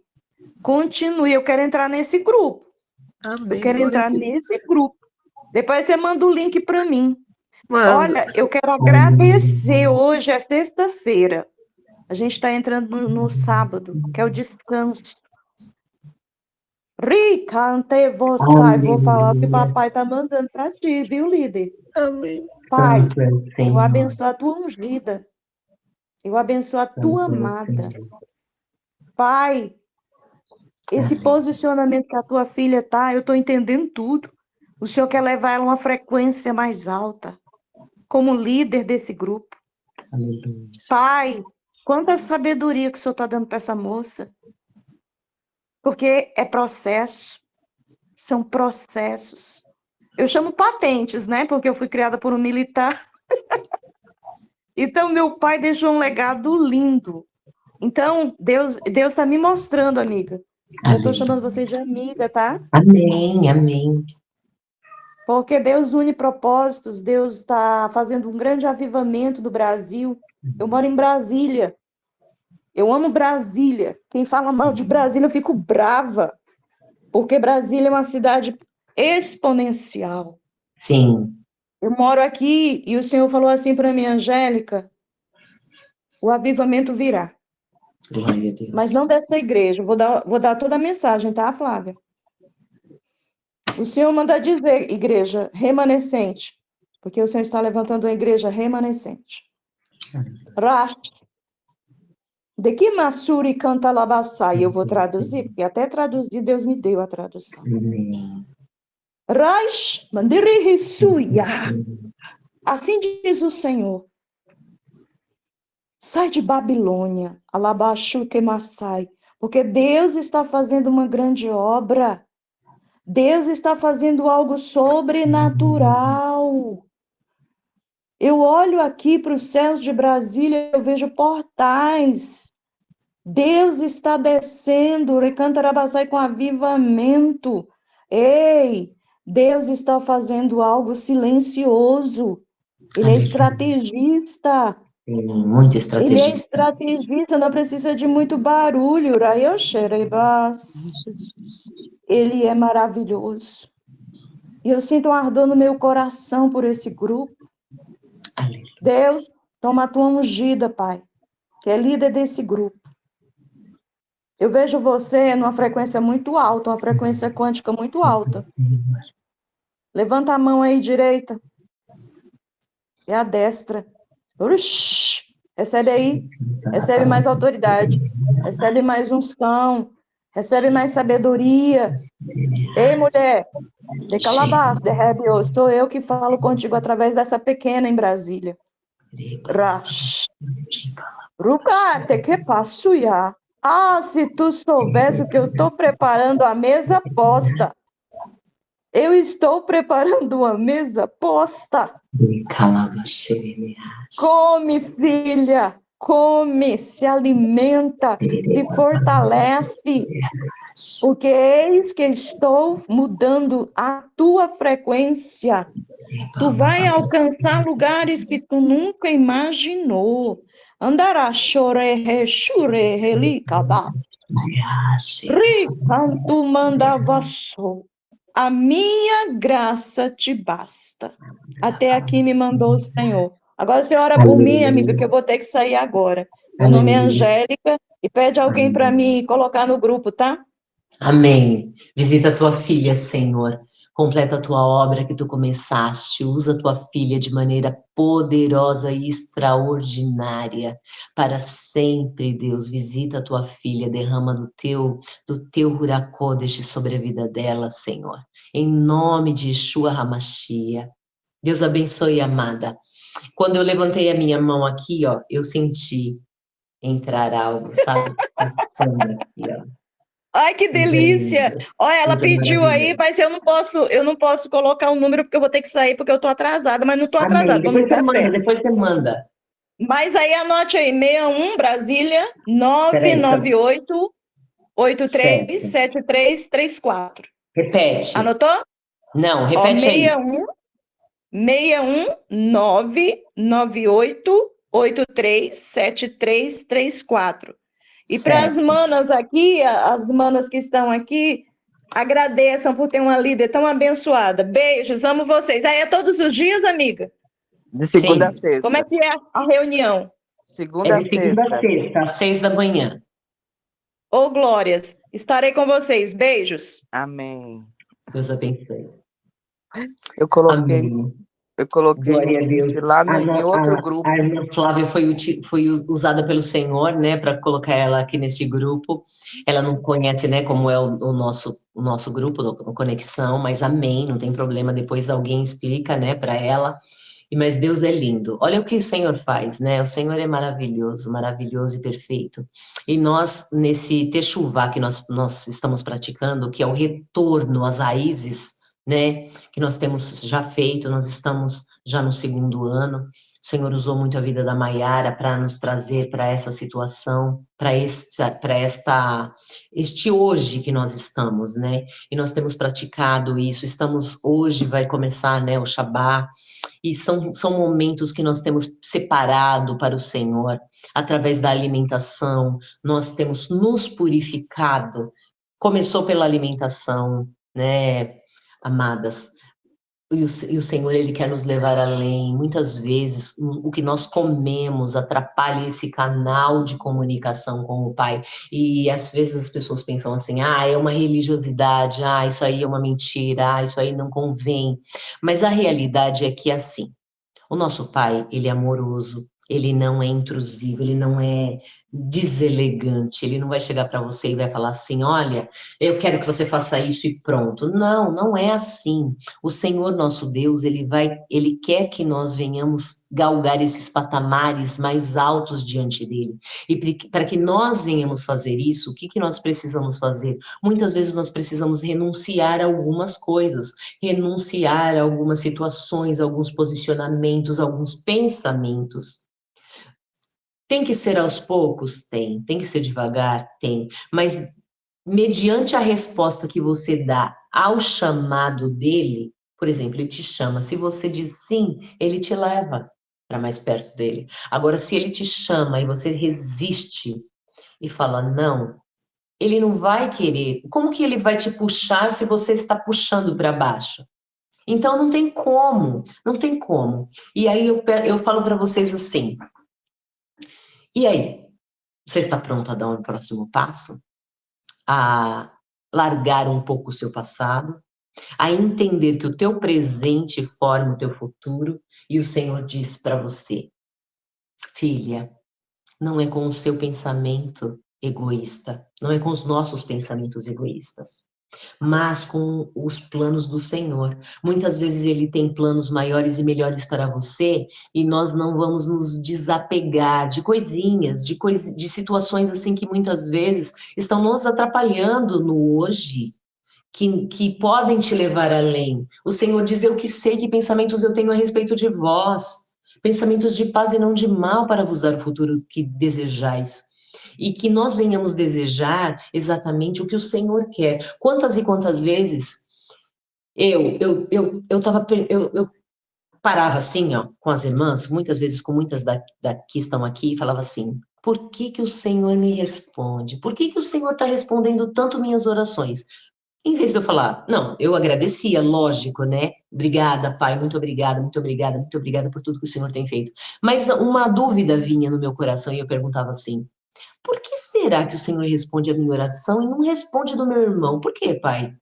continue. Eu quero entrar nesse grupo. Eu
Amém,
quero
glória a
entrar
Deus.
nesse grupo. Depois você manda o link para mim.
Mando.
Olha, eu quero agradecer. Hoje é sexta-feira. A gente está entrando no sábado, que é o descanso. Rica, ante você, vou falar o que
Aleluia.
papai está mandando para ti, viu, líder?
Amém.
Pai,
Santo é o
eu
Senhor.
abençoo a tua ungida. Eu abençoo a tua
Santo é o
amada.
Senhor.
Pai, esse
Amém.
posicionamento que a tua filha tá, eu estou entendendo tudo. O Senhor quer levar ela a uma frequência mais alta, como líder desse grupo.
Aleluia.
Pai, quanta sabedoria que o Senhor está dando para essa moça. Porque é processo, são processos. Eu chamo patentes, né? Porque eu fui criada por um militar. Então, meu pai deixou um legado lindo. Então, Deus está me mostrando, amiga. Eu estou chamando
Aleluia.
você de amiga, tá?
Amém, amém.
Porque Deus une propósitos, Deus está fazendo um grande avivamento do Brasil. Eu moro em Brasília. Eu amo Brasília. Quem fala mal de Brasília, eu fico brava. Porque Brasília é uma cidade exponencial.
Sim,
Eu moro aqui e o Senhor falou assim para mim, Angélica, o avivamento virá.
glória a
Mas
Deus.
não desta igreja. Vou dar toda a mensagem, tá, Flávia? O Senhor manda dizer, igreja remanescente, porque o Senhor está levantando uma igreja remanescente. Rash, de que Massuri canta labassai, eu vou traduzir, porque até traduzir Deus me deu a tradução.
Amém.
Raish, mandiri suya. Assim diz o Senhor. Sai de Babilônia, alabaxu que massai, porque Deus está fazendo uma grande obra. Deus está fazendo algo sobrenatural. Eu olho aqui para os céus de Brasília, eu vejo portais. Deus está descendo, recantarabasai com avivamento. Ei, Deus está fazendo algo silencioso. Ele é
Aleluia.
estrategista.
Muito
Ele é
estrategista.
estrategista, não precisa de muito barulho. Raioxerebas. Ele é maravilhoso. E eu sinto um ardor no meu coração por esse grupo.
Aleluia.
Deus, toma a tua ungida, Pai, que é líder desse grupo. Eu vejo você numa frequência muito alta, uma frequência quântica muito alta. Levanta a mão aí direita. E a destra. Uxi, recebe aí. Recebe mais autoridade. Recebe mais unção. Recebe mais sabedoria. Ei, mulher, de calabás, de rebios, sou eu que falo contigo através dessa pequena em Brasília. Rash. Rukate que passuya. Ah, se tu soubesse que eu estou preparando a mesa posta. Eu estou preparando uma mesa posta. Come, filha, come, se alimenta, se fortalece, porque eis que estou mudando a tua frequência. Tu vai alcançar lugares que tu nunca imaginou. Andará chorehe, churehe, licaba. Ricanto mandava sou. A minha graça te basta. Até aqui me mandou o Senhor. Agora você ora por mim, amiga, que eu vou ter que sair agora. Meu nome é Angélica e pede alguém para me colocar no grupo, tá?
Amém. Visita a tua filha, Senhor. Completa a tua obra que tu começaste. Usa a tua filha de maneira poderosa e extraordinária. Para sempre, Deus, visita a tua filha. Derrama do teu Ruach sobre a vida dela, Senhor. Em nome de Yeshua HaMashiach. Deus abençoe, amada. Quando eu levantei a minha mão aqui, ó, eu senti entrar algo, sabe? Passando aqui, ó.
Ai, que delícia! Olha, ela pediu aí, mas eu não posso colocar o número porque eu vou ter que sair porque eu tô atrasada, mas não tô
Amém.
atrasada, tô no
Depois você
lugar
manda,
certo.
depois você manda.
Mas aí anote aí, 61 Brasília,
Peraí,
998
certo.
837334.
Repete.
Anotou?
Não,
Ó,
repete aí.
61 998 837334. E para as
Certo.
manas aqui, as manas que estão aqui, agradeçam por ter uma líder tão abençoada. Beijos, amo vocês. Aí é todos os dias, amiga?
De segunda a
Sim.
sexta.
Como é que é a reunião?
Segunda
É
a
de segunda a
sexta.
sexta, às 6 da manhã.
Ô, glórias, estarei com vocês. Beijos.
Amém.
Deus abençoe.
Eu coloquei
Amém.
o
Glória a Deus.
link lá em outro grupo.
A irmã Flávia foi usada pelo Senhor, né, para colocar ela aqui nesse grupo. Ela não conhece, né, como é o nosso grupo, no Conexão, mas amém, não tem problema. Depois alguém explica, né, para ela. Mas Deus é lindo. Olha o que o Senhor faz, né? O Senhor é maravilhoso, maravilhoso e perfeito. E nós, nesse Techuvá que nós estamos praticando, que é o retorno às raízes, né? Que nós temos já feito, nós estamos já no 2º ano. O Senhor usou muito a vida da Maiara para nos trazer para essa situação, para este hoje que nós estamos, né? E nós temos praticado isso. Hoje vai começar, né, o Shabá. E são momentos que nós temos separado para o Senhor, através da alimentação, nós temos nos purificado. Começou pela alimentação, né, amadas? E o Senhor, Ele quer nos levar além. Muitas vezes, o que nós comemos atrapalha esse canal de comunicação com o Pai. E às vezes as pessoas pensam assim, é uma religiosidade, isso aí é uma mentira, isso aí não convém. Mas a realidade é que é assim. O nosso Pai, Ele é amoroso, Ele não é intrusivo, Ele não é deselegante, Ele não vai chegar para você e vai falar assim, olha, eu quero que você faça isso e pronto. Não, não é assim. O Senhor nosso Deus, Ele quer que nós venhamos galgar esses patamares mais altos diante dEle. E para que nós venhamos fazer isso, o que nós precisamos fazer? Muitas vezes nós precisamos renunciar a algumas coisas, renunciar a algumas situações, alguns posicionamentos, alguns pensamentos. Tem que ser aos poucos? Tem que ser devagar? Tem, mas mediante a resposta que você dá ao chamado dele, por exemplo, ele te chama, se você diz sim, ele te leva para mais perto dele. Agora, se ele te chama e você resiste e fala não, ele não vai querer. Como que ele vai te puxar se você está puxando para baixo? Então não tem como, não tem como. E aí eu falo para vocês assim, e aí? Você está pronto a dar um próximo passo? A largar um pouco o seu passado? A entender que o teu presente forma o teu futuro? E o Senhor diz para você, filha, não é com o seu pensamento egoísta, não é com os nossos pensamentos egoístas. mas com os planos do Senhor. Muitas vezes Ele tem planos maiores e melhores para você, e nós não vamos nos desapegar de coisinhas, de situações assim que muitas vezes estão nos atrapalhando no hoje, que podem te levar além. O Senhor diz: eu que sei que pensamentos eu tenho a respeito de vós, pensamentos de paz e não de mal, para vos dar o futuro que desejais. E que nós venhamos desejar exatamente o que o Senhor quer. Quantas e quantas vezes eu parava assim, ó, com as irmãs, muitas vezes com muitas que estão aqui, e falava assim: por que que o Senhor me responde? Por que que o Senhor está respondendo tanto minhas orações? Em vez de eu falar, não, eu agradecia, lógico, né? Obrigada, Pai, muito obrigada, muito obrigada, muito obrigada por tudo que o Senhor tem feito. Mas uma dúvida vinha no meu coração e eu perguntava assim: por que será que o Senhor responde a minha oração e não responde do meu irmão? Por quê, Pai?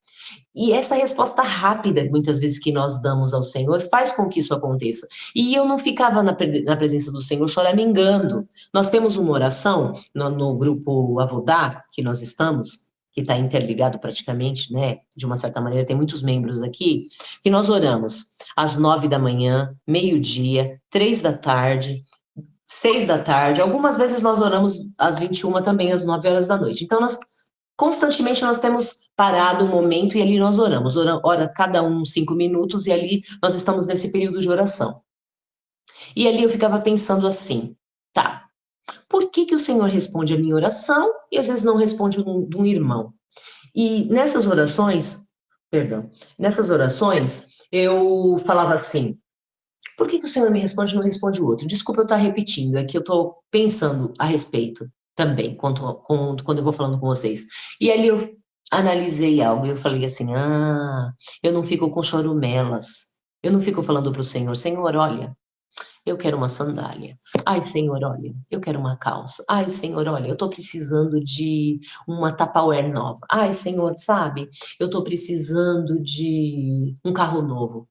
E essa resposta rápida, muitas vezes, que nós damos ao Senhor, faz com que isso aconteça. E eu não ficava na presença do Senhor choramingando. Nós temos uma oração no grupo Avodá, que nós estamos, que está interligado praticamente, né? De uma certa maneira, tem muitos membros aqui, que nós oramos às 9 da manhã, meio-dia, 3 da tarde, 6 da tarde. Algumas vezes nós oramos às 21 também, às 9 horas da noite. Então, constantemente nós temos parado um momento e ali nós oramos. Ora cada um 5 minutos e ali nós estamos nesse período de oração. E ali eu ficava pensando assim, tá, por que que o Senhor responde a minha oração e às vezes não responde de um irmão? E nessas orações eu falava assim: por que que o Senhor me responde e não responde o outro? Desculpa eu estar repetindo, é que eu estou pensando a respeito também, quando eu vou falando com vocês. E ali eu analisei algo e eu falei assim: eu não fico com chorumelas. Eu não fico falando para o Senhor: Senhor, olha, eu quero uma sandália. Ai, Senhor, olha, eu quero uma calça. Ai, Senhor, olha, eu estou precisando de uma Tupperware nova. Ai, Senhor, sabe, eu estou precisando de um carro novo.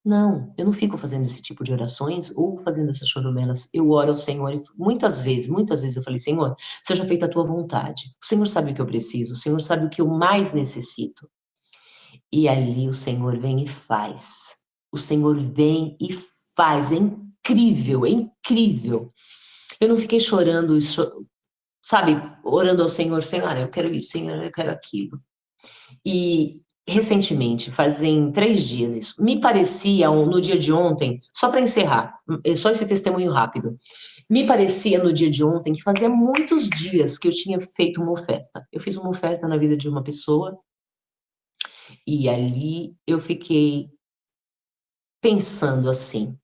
Não, eu não fico fazendo esse tipo de orações ou fazendo essas chorumelas. Eu oro ao Senhor e muitas vezes eu falei: Senhor, seja feita a tua vontade. O Senhor sabe o que eu preciso, o Senhor sabe o que eu mais necessito. E ali o Senhor vem e faz. O Senhor vem e faz. É incrível, é incrível. Eu não fiquei chorando, sabe, orando ao Senhor: Senhor, eu quero isso, Senhor, eu quero aquilo. E recentemente, fazem 3 dias isso, me parecia, no dia de ontem, só para encerrar, só esse testemunho rápido, me parecia no dia de ontem que fazia muitos dias que eu tinha feito uma oferta. Eu fiz uma oferta na vida de uma pessoa, e ali eu fiquei pensando assim,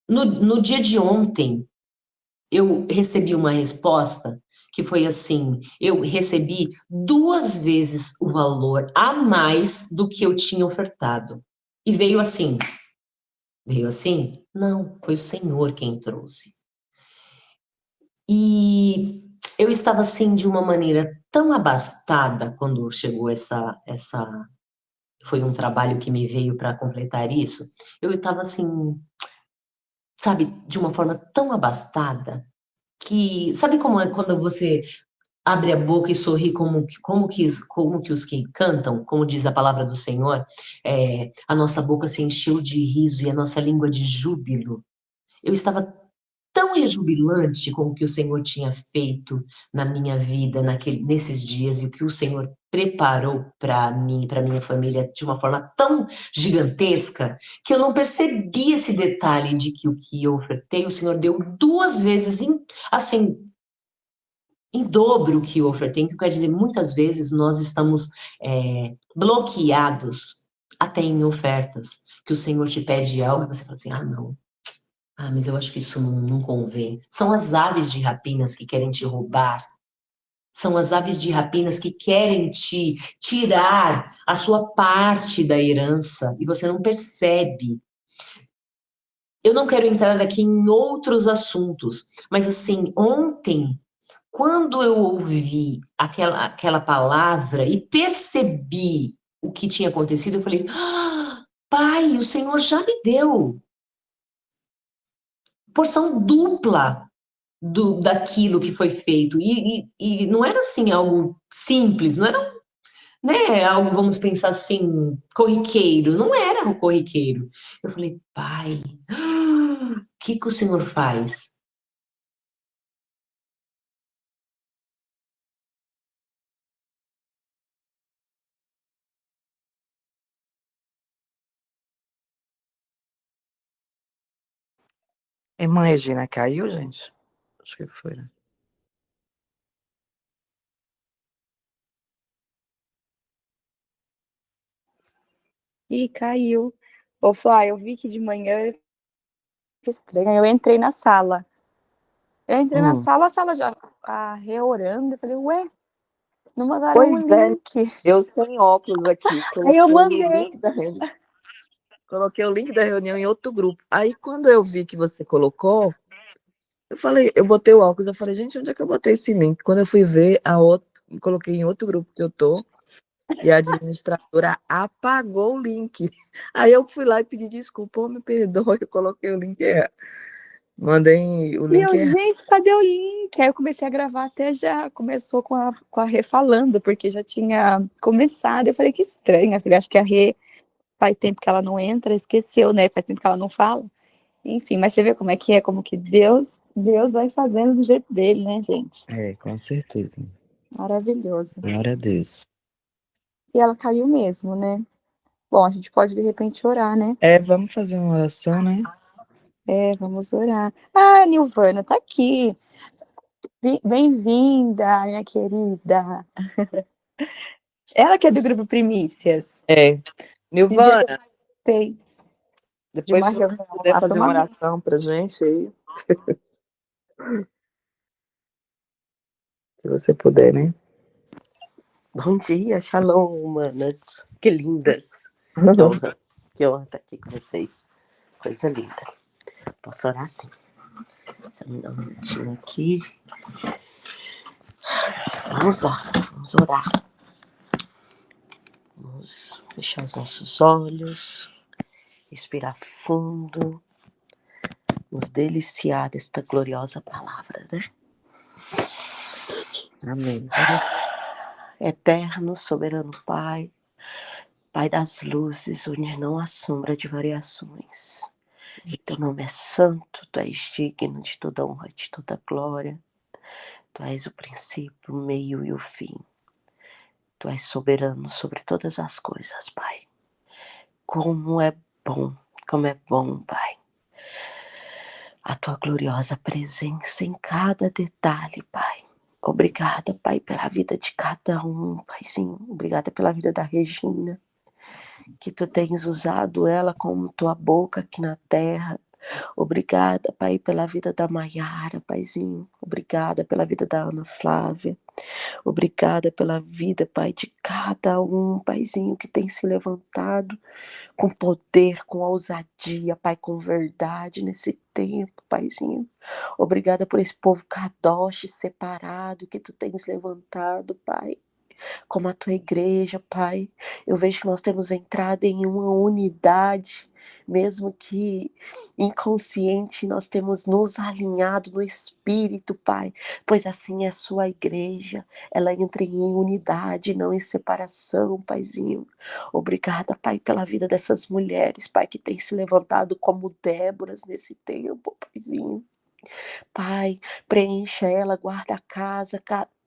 no dia de ontem, eu recebi uma resposta que foi assim: eu recebi 2 vezes o valor a mais do que eu tinha ofertado. E veio assim? Não, foi o Senhor quem trouxe. E eu estava assim de uma maneira tão abastada quando chegou foi um trabalho que me veio para completar isso. Eu estava assim, sabe, de uma forma tão abastada, que sabe como é quando você abre a boca e sorri como que os que cantam, como diz a palavra do Senhor, a nossa boca se encheu de riso e a nossa língua de júbilo. Eu estava tão rejubilante com o que o Senhor tinha feito na minha vida nesses dias, e o que o Senhor preparou para mim, para minha família, de uma forma tão gigantesca, que eu não percebi esse detalhe de que o que eu ofertei, o Senhor deu 2 vezes, assim, em dobro o que eu ofertei. Que quer dizer, muitas vezes nós estamos bloqueados até em ofertas, que o Senhor te pede algo e você fala assim: não, mas eu acho que isso não convém. São as aves de rapinas que querem te roubar. São as aves de rapinas que querem te tirar a sua parte da herança e você não percebe. Eu não quero entrar aqui em outros assuntos, mas assim, ontem, quando eu ouvi aquela palavra e percebi o que tinha acontecido, eu falei: Pai, o Senhor já me deu porção dupla daquilo que foi feito. E não era assim algo simples, né? Algo, vamos pensar assim, corriqueiro. Não era o corriqueiro. Eu falei, pai, o que que o senhor faz?
Irmã Regina caiu, gente? Acho que foi, né?
Ih, caiu. Ô, Flá, eu vi que de manhã que estranho. Eu entrei na sala. A sala já reorando. Eu falei, ué, não mandaram o
Pois é,
link.
eu sem óculos aqui,
Aí eu
coloquei o
mandei.
link da reunião. Coloquei o link da reunião em outro grupo. Aí, quando eu vi que você colocou, eu falei, eu botei o óculos, eu falei, gente, onde é que eu botei esse link? Quando eu fui ver, coloquei em outro grupo que eu tô, e a administradora apagou o link. Aí eu fui lá e pedi desculpa, me perdoe, eu coloquei o link errado. Mandei o
E
link
eu,
errado.
gente, cadê o link? Aí eu comecei a gravar, até já começou com a Rê falando, porque já tinha começado. Eu falei, que estranho, filha. Acho que a Rê faz tempo que ela não entra, esqueceu, né? Faz tempo que ela não fala. Enfim, mas você vê como é que é, como que Deus vai fazendo do jeito dele, né, gente?
É, com certeza.
Maravilhoso.
Glória a Deus.
E ela caiu mesmo, né? Bom, a gente pode de repente orar, né?
Vamos fazer uma oração, né?
Vamos orar. Ah, a Nilvana tá aqui. Bem-vinda, minha querida. Ela que é do grupo Primícias. Esses dias eu
Nilvana,
participei de
depois
uma
se você
reunião
puder
lá, foi
fazer uma
uma...
oração pra gente aí, se você puder, né?
Bom dia, shalom, humanas. Que lindas. Que honra estar aqui com vocês. Coisa linda. Posso orar sim. Só me dar um minutinho aqui. Vamos lá, vamos orar. Vamos fechar os nossos olhos, respirar fundo, nos deliciar desta gloriosa palavra, né?
Amém.
Eterno, soberano Pai, Pai das luzes, onde não há sombra de variações. Teu nome é santo, tu és digno de toda honra, de toda glória. Tu és o princípio, o meio e o fim. Tu és soberano sobre todas as coisas, Pai. Como é bom, Pai, a tua gloriosa presença em cada detalhe, Pai. Obrigada, Pai, pela vida de cada um, Paizinho. Obrigada pela vida da Regina, que tu tens usado ela como tua boca aqui na terra. Obrigada, Pai, pela vida da Maiara, Paizinho. Obrigada pela vida da Ana Flávia. Obrigada pela vida, Pai, de cada um, Paizinho, que tem se levantado com poder, com ousadia, Pai, com verdade nesse tempo, Paizinho. Obrigada por esse povo kadosh separado que tu tens levantado, Pai. Como a tua igreja, Pai. Eu vejo que nós temos entrado em uma unidade, mesmo que inconsciente, nós temos nos alinhado no Espírito, Pai, pois assim é a sua igreja, ela entra em unidade, não em separação, Paizinho. Obrigada, Pai, pela vida dessas mulheres, Pai, que têm se levantado como Déboras nesse tempo, Paizinho. Pai, preencha ela, guarda a casa,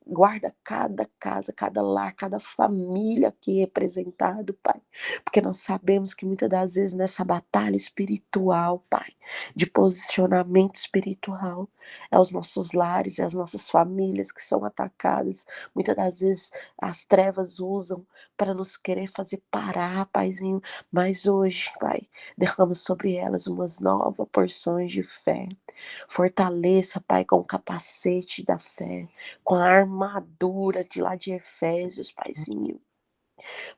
guarda cada casa, cada lar, cada família aqui representado, Pai. Porque nós sabemos que muitas das vezes nessa batalha espiritual, Pai, de posicionamento espiritual, é os nossos lares, é as nossas famílias que são atacadas. Muitas das vezes as trevas usam para nos querer fazer parar, Paizinho. Mas hoje, Pai, derrama sobre elas umas novas porções de fé. Fortaleça, Pai, com o capacete da fé, com a armadura de lá de Efésios, Paizinho.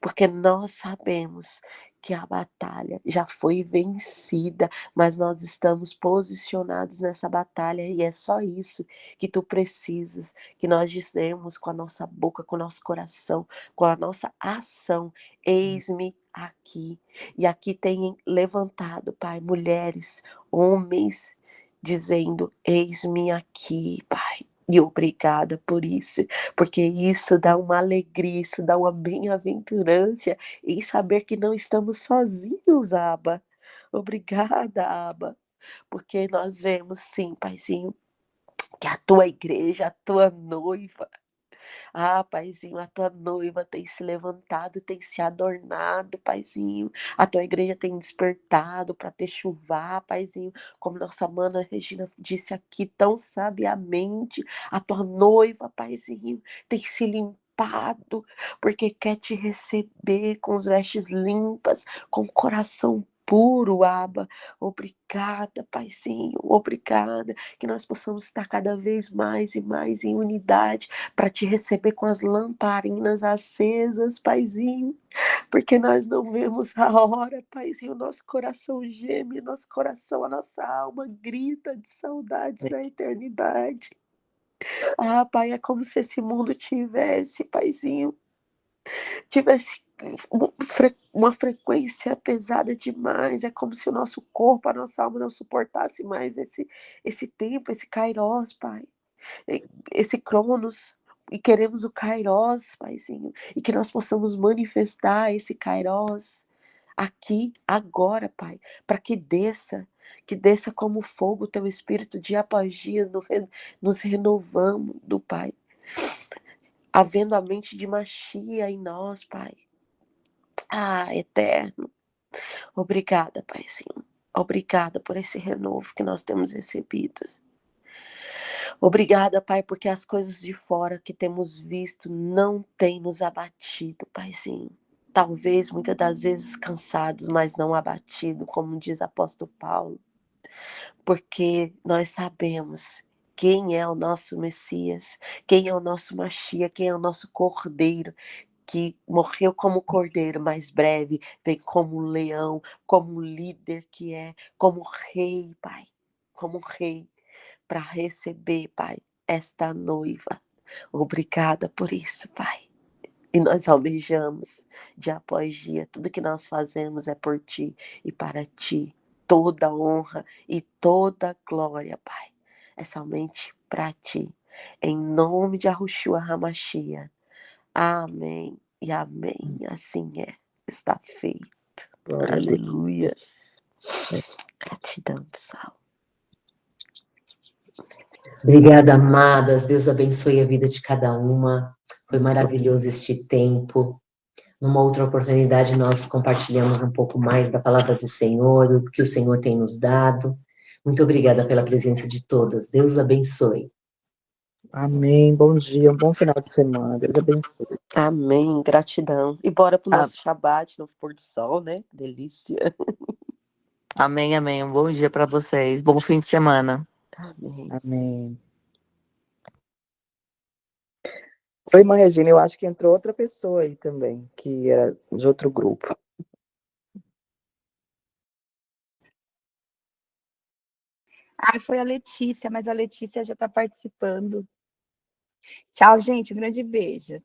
Porque nós sabemos que a batalha já foi vencida, mas nós estamos posicionados nessa batalha e é só isso que tu precisas, que nós dizemos com a nossa boca, com o nosso coração, com a nossa ação, eis-me aqui. E aqui tem levantado, Pai, mulheres, homens, dizendo, eis-me aqui, Pai. E obrigada por isso, porque isso dá uma alegria, isso dá uma bem-aventurança em saber que não estamos sozinhos, Abba. Obrigada, Abba, porque nós vemos, sim, Paizinho, que a tua igreja, a tua noiva, Paizinho, a tua noiva tem se levantado, tem se adornado, Paizinho. A tua igreja tem despertado para ter chuva, Paizinho. Como nossa mana Regina disse aqui tão sabiamente, a tua noiva, Paizinho, tem se limpado, porque quer te receber com as vestes limpas, com o coração puro, Abba. Obrigada, Paizinho, obrigada. Que nós possamos estar cada vez mais e mais em unidade para te receber com as lamparinas acesas, Paizinho, porque nós não vemos a hora, Paizinho, nosso coração geme, nosso coração, a nossa alma grita de saudades da eternidade. Pai, é como se esse mundo tivesse, Paizinho, tivesse uma frequência pesada demais, é como se o nosso corpo, a nossa alma não suportasse mais esse tempo, esse Kairos, Pai, esse Cronos, e queremos o Kairos, Paizinho, e que nós possamos manifestar esse Kairos aqui, agora, Pai, para que desça como fogo o teu espírito dia após dia, nos renovando, Pai, havendo a mente de Machia em nós, Pai. Eterno, obrigada, Paizinho, obrigada por esse renovo que nós temos recebido. Obrigada, Pai, porque as coisas de fora que temos visto não têm nos abatido, Paizinho. Talvez, muitas das vezes, cansados, mas não abatido, como diz o apóstolo Paulo. Porque nós sabemos quem é o nosso Messias, quem é o nosso Machia, quem é o nosso Cordeiro, que morreu como cordeiro, mas breve vem como um leão, como líder que é, como rei, Pai, como rei, para receber, Pai, esta noiva. Obrigada por isso, Pai. E nós almejamos, dia após dia, tudo que nós fazemos é por Ti e para Ti. Toda honra e toda glória, Pai, é somente para Ti. Em nome de Yahushua Hamashia. Amém e amém. Assim é. Está feito.
Glória a Deus.
Aleluias. Gratidão, pessoal.
Obrigada, amadas. Deus abençoe a vida de cada uma. Foi maravilhoso este tempo. Numa outra oportunidade, nós compartilhamos um pouco mais da palavra do Senhor, o que o Senhor tem nos dado. Muito obrigada pela presença de todas. Deus abençoe.
Amém. Bom dia, um bom final de semana. Deus abençoe.
Amém. Gratidão. E bora pro nosso Shabat no pôr do sol, né? Delícia.
Amém, amém. Um bom dia para vocês. Bom fim de semana.
Amém.
Amém. Oi, irmã Regina, eu acho que entrou outra pessoa aí também, que era de outro grupo.
Foi a Letícia, mas a Letícia já está participando. Tchau, gente. Um grande beijo.